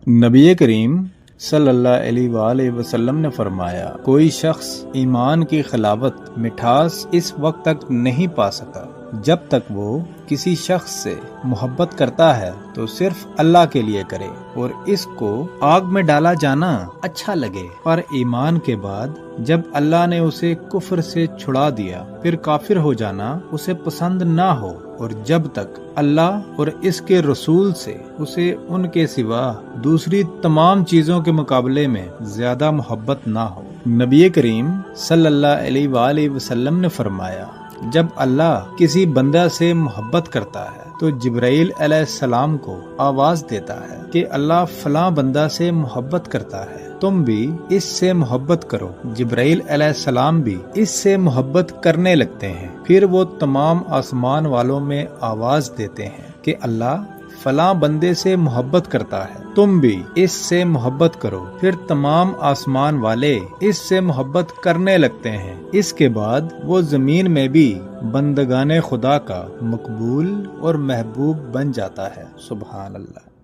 نبی کریم صلی اللہ علیہ وآلہ وسلم نے فرمایا، کوئی شخص ایمان کی خلاوت مٹھاس اس وقت تک نہیں پا سکا جب تک وہ کسی شخص سے محبت کرتا ہے تو صرف اللہ کے لیے کرے اور اس کو آگ میں ڈالا جانا اچھا لگے، پر ایمان کے بعد جب اللہ نے اسے کفر سے چھڑا دیا پھر کافر ہو جانا اسے پسند نہ ہو، اور جب تک اللہ اور اس کے رسول سے اسے ان کے سوا دوسری تمام چیزوں کے مقابلے میں زیادہ محبت نہ ہو۔ نبی کریم صلی اللہ علیہ وآلہ وسلم نے فرمایا، جب اللہ کسی بندہ سے محبت کرتا ہے تو جبرائیل علیہ السلام کو آواز دیتا ہے کہ اللہ فلاں بندہ سے محبت کرتا ہے، تم بھی اس سے محبت کرو۔ جبرائیل علیہ السلام بھی اس سے محبت کرنے لگتے ہیں، پھر وہ تمام آسمان والوں میں آواز دیتے ہیں کہ اللہ فلاں بندے سے محبت کرتا ہے، تم بھی اس سے محبت کرو۔ پھر تمام آسمان والے اس سے محبت کرنے لگتے ہیں، اس کے بعد وہ زمین میں بھی بندگان خدا کا مقبول اور محبوب بن جاتا ہے۔ سبحان اللہ۔